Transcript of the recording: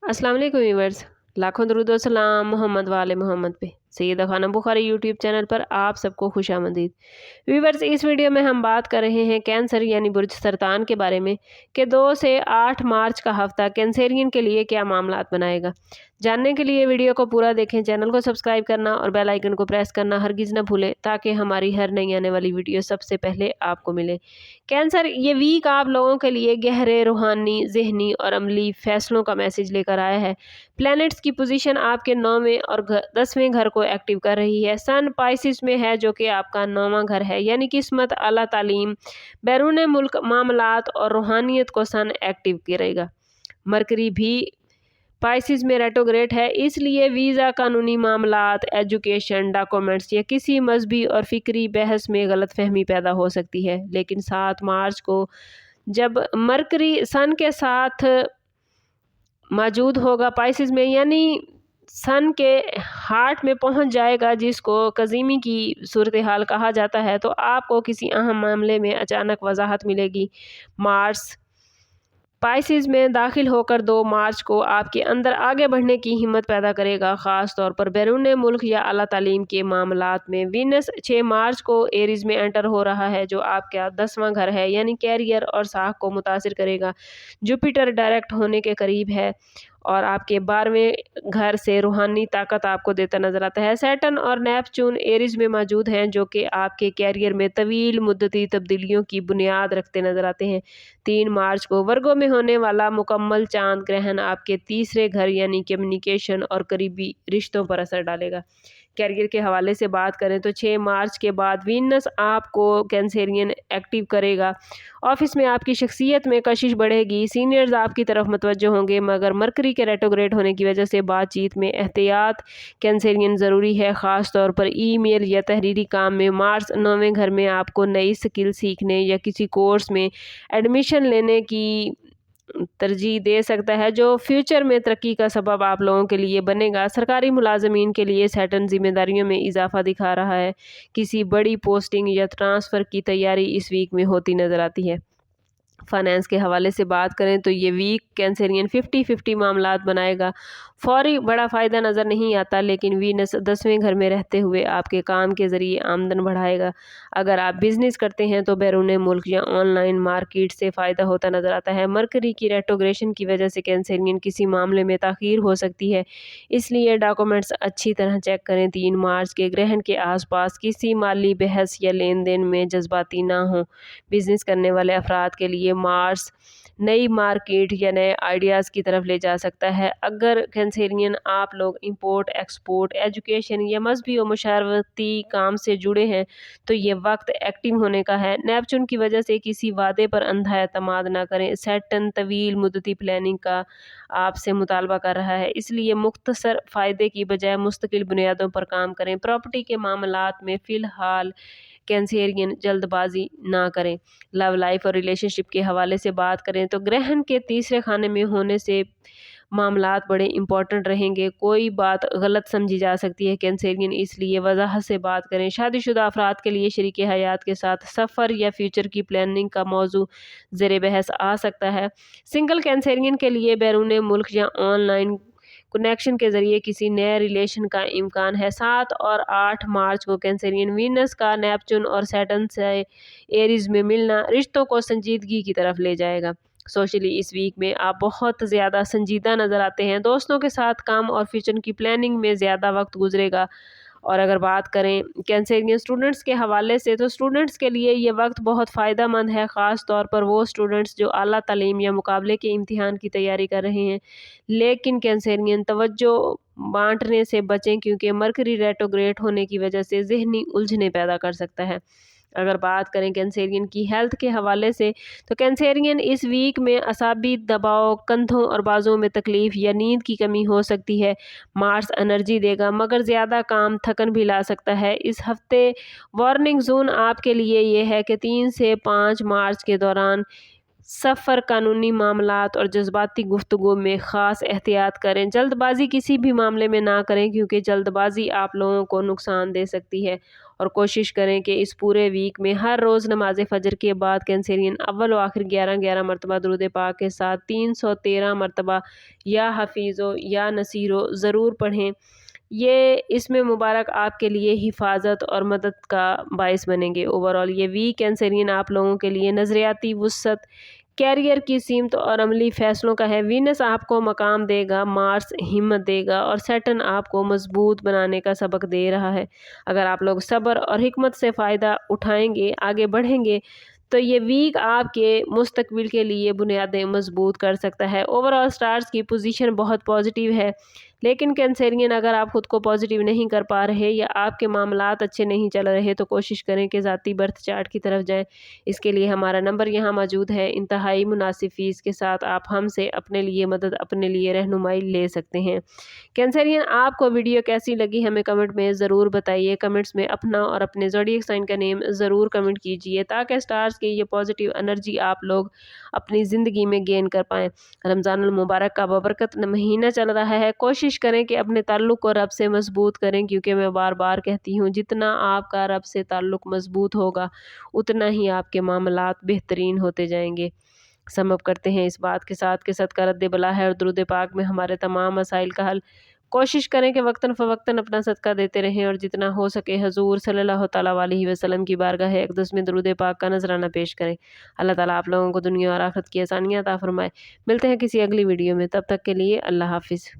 अस्सलाम वालेकुम व्यूअर्स, लाखों दरूद व सलाम मोहम्मद वाले मोहम्मद पे। सैयदा खानम बुखारी यूट्यूब चैनल पर आप सबको खुशामदीद। व्यूअर्स, इस वीडियो में हम बात कर रहे हैं कैंसर यानी बुर्ज सरतान के बारे में कि 2 से 8 मार्च का हफ्ता कैंसरियन के लिए क्या मामलात बनाएगा। जानने के लिए वीडियो को पूरा देखें, चैनल को सब्सक्राइब करना और बेल आइकन को प्रेस करना हरगिज़ न भूलें ताकि हमारी हर नई आने वाली वीडियो सबसे पहले आपको मिले। कैंसर ये वीक आप लोगों के लिए गहरे रूहानी, ज़हनी और अमली फैसलों का मैसेज लेकर आया है। प्लैनेट्स की पोजीशन आपके 9वें और 10वें घर को एक्टिव कर रही है। सन पाइसिस में है जो कि आपका 9वां घर है, यानी किस्मत, आला तालीम, बैरून मुल्क मामलात और रूहानियत को सन एक्टिव करेगा। मरकरी भी पाइसिस में रेट्रोग्रेड है, इसलिए वीज़ा, कानूनी मामलात, एजुकेशन, डॉक्यूमेंट्स या किसी मजहबी और फिक्री बहस में गलतफहमी पैदा हो सकती है। लेकिन 7 मार्च को जब मरकरी सन के साथ मौजूद होगा पाइसिस में, यानी सन के हार्ट में पहुंच जाएगा, जिसको कज़ीमी की सूरत हाल कहा जाता है, तो आपको किसी अहम मामले में अचानक वजाहत मिलेगी। मार्स पाइसिस में दाखिल होकर 2 मार्च को आपके अंदर आगे बढ़ने की हिम्मत पैदा करेगा, ख़ास तौर पर बैरून मुल्क या आला तालीम के मामलात में। वीनस 6 मार्च को एरीज में एंटर हो रहा है, जो आपका 10वां घर है, यानी कैरियर और साख को मुतासिर करेगा। जुपिटर डायरेक्ट होने के करीब है और आपके 12वें घर से रूहानी ताकत आपको देता नजर आता है। सैटर्न और नेपच्यून एरीज में मौजूद हैं, जो कि आपके कैरियर में तवील मुद्दती तब्दीलियों की बुनियाद रखते नजर आते हैं। 3 मार्च को वर्गो में होने वाला मुकम्मल चांद ग्रहण आपके 3रे घर यानी कम्युनिकेशन और करीबी रिश्तों पर असर डालेगा। कैरियर के हवाले से बात करें तो 6 मार्च के बाद वीनस आपको कैंसरियन एक्टिव करेगा। ऑफिस में आपकी शख्सियत में कशिश बढ़ेगी, सीनियर्स आपकी तरफ मुतवज्जो होंगे, मगर मरकरी के रेट्रोग्रेड होने की वजह से बातचीत में एहतियात कैंसरियन ज़रूरी है, ख़ास तौर पर ईमेल या तहरीरी काम में। मार्स 9वें घर में आपको नई स्किल सीखने या किसी कोर्स में एडमिशन लेने की तरजीह दे सकता है, जो फ्यूचर में तरक्की का सबब आप लोगों के लिए बनेगा। सरकारी मुलाजमीन के लिए सैटर्न जिम्मेदारियों में इजाफा दिखा रहा है, किसी बड़ी पोस्टिंग या ट्रांसफ़र की तैयारी इस वीक में होती नज़र आती है। फाइनेंस के हवाले से बात करें तो ये वीक कैंसरियन 50-50 मामलात बनाएगा। फौरी बड़ा फ़ायदा नज़र नहीं आता, लेकिन वीनस 10वें घर में रहते हुए आपके काम के ज़रिए आमदन बढ़ाएगा। अगर आप बिज़नेस करते हैं तो बैरून मुल्क या ऑनलाइन मार्केट से फ़ायदा होता नज़र आता है। मरकरी की रेट्रोग्रेशन की वजह से कैंसरियन किसी मामले में ताख़ीर हो सकती है, इसलिए डॉक्यूमेंट्स अच्छी तरह चेक करें। 3 मार्च के ग्रहण के आसपास किसी माली बहस या लेन देन में जज्बाती ना हो। बिज़नेस करने वाले अफराद के लिए मार्स नई मार्केट या नए आइडियाज़ की तरफ ले जा सकता है। अगर कैंसरियन आप लोग इंपोर्ट एक्सपोर्ट, एजुकेशन या मजहबी और मुशावरती काम से जुड़े हैं तो ये वक्त एक्टिव होने का है। नेपच्यून की वजह से किसी वादे पर अंधा एतमाद ना करें। सैटर्न तवील मुद्दती प्लानिंग का आपसे मुतालबा कर रहा है, इसलिए मुख्तसर फ़ायदे की बजाय मुस्तकिल बुनियादों पर काम करें। प्रॉपर्टी के मामलात में फ़िलहाल कैंसरियन जल्दबाजी ना करें। लव लाइफ और रिलेशनशिप के हवाले से बात करें तो ग्रहण के 3रे खाने में होने से मामलात बड़े इंपॉर्टेंट रहेंगे। कोई बात गलत समझी जा सकती है कैंसरियन, इसलिए वजाहत से बात करें। शादीशुदा अफराद के लिए शरीक हयात के साथ सफ़र या फ्यूचर की प्लानिंग का मौजू ज़ेर बहस आ सकता है। सिंगल कैंसरियन के लिए बैरून मुल्क या ऑनलाइन कनेक्शन के ज़रिए किसी नए रिलेशन का इम्कान है। 7 और 8 मार्च को कैंसरियन वीनस का नेपच्यून और सैटर्न से एरीज में मिलना रिश्तों को संजीदगी की तरफ ले जाएगा। सोशली इस वीक में आप बहुत ज़्यादा संजीदा नज़र आते हैं, दोस्तों के साथ काम और फ्यूचर की प्लानिंग में ज़्यादा वक्त गुजरेगा। और अगर बात करें कैंसरियन स्टूडेंट्स के हवाले से तो स्टूडेंट्स के लिए ये वक्त बहुत फ़ायदा मंद है, ख़ास तौर पर वो स्टूडेंट्स जो आला तालीम या मुकाबले के इम्तिहान की तैयारी कर रहे हैं। लेकिन कैंसरियन तवज्जो बांटने से बचें, क्योंकि मरकरी रेट्रोग्रेड होने की वजह से ज़हनी उलझने पैदा कर सकता है। अगर बात करें कैंसरियन की हेल्थ के हवाले से तो कैंसरियन इस वीक में असाबी दबाव, कंधों और बाजुओं में तकलीफ़ या नींद की कमी हो सकती है। मार्स एनर्जी देगा, मगर ज़्यादा काम थकन भी ला सकता है। इस हफ्ते वार्निंग जोन आपके लिए ये है कि 3 से 5 मार्च के दौरान सफ़र, कानूनी मामलात और जज्बाती गुफ्तगू में ख़ास एहतियात करें। जल्दबाजी किसी भी मामले में ना करें, क्योंकि जल्दबाजी आप लोगों को नुकसान दे सकती है। اور کوشش کریں کہ اس پورے ویک میں ہر روز نماز فجر کے بعد کینسرین اول و آخر 11 مرتبہ درود پاک کے ساتھ 313 مرتبہ یا حفیظو یا نصیرو ضرور پڑھیں۔ یہ اس میں مبارک آپ کے لیے حفاظت اور مدد کا باعث بنیں گے۔ اوورآل یہ ویک کینسرین آپ لوگوں کے لیے نظریاتی وسعت، کیریئر کی سمت اور عملی فیصلوں کا ہے۔ وینس آپ کو مقام دے گا، مارس ہمت دے گا اور سیٹرن آپ کو مضبوط بنانے کا سبق دے رہا ہے۔ اگر آپ لوگ صبر اور حکمت سے فائدہ اٹھائیں گے، آگے بڑھیں گے تو یہ ویک آپ کے مستقبل کے لیے بنیادیں مضبوط کر سکتا ہے۔ اوورآل سٹارز کی پوزیشن بہت پازیٹیو ہے، لیکن کینسرین اگر آپ خود کو پازیٹیو نہیں کر پا رہے یا آپ کے معاملات اچھے نہیں چل رہے تو کوشش کریں کہ ذاتی برتھ چارٹ کی طرف جائیں۔ اس کے لیے ہمارا نمبر یہاں موجود ہے، انتہائی مناسب فیس کے ساتھ آپ ہم سے اپنے لیے مدد، اپنے لیے رہنمائی لے سکتے ہیں۔ کینسرین آپ کو ویڈیو کیسی لگی ہمیں کمنٹ میں ضرور بتائیے۔ کمنٹس میں اپنا اور اپنے زوڈیک سائن کا نیم ضرور کمنٹ کیجیے تاکہ سٹارز کی یہ پازیٹیو انرجی آپ لوگ اپنی زندگی میں گین کر پائیں۔ رمضان المبارک کا بابرکت مہینہ چل رہا ہے، کوشش کریں کہ اپنے تعلق کو رب سے مضبوط کریں، کیونکہ میں بار بار کہتی ہوں جتنا آپ کا رب سے تعلق مضبوط ہوگا اتنا ہی آپ کے معاملات بہترین ہوتے جائیں گے۔ سم اپ کرتے ہیں اس بات کے ساتھ کہ صدقہ رد بلا ہے اور درود پاک میں ہمارے تمام مسائل کا حل۔ کوشش کریں کہ وقتاً فوقتاً اپنا صدقہ دیتے رہیں اور جتنا ہو سکے حضور صلی اللہ تعالیٰ علیہ وسلم کی بارگاہ اقدس میں درود پاک کا نذرانہ پیش کریں۔ اللہ تعالیٰ آپ لوگوں کو دنیا اور آخرت کی آسانیاں عطا فرمائے۔ ملتے ہیں کسی اگلی ویڈیو میں، تب تک کے لیے اللہ حافظ۔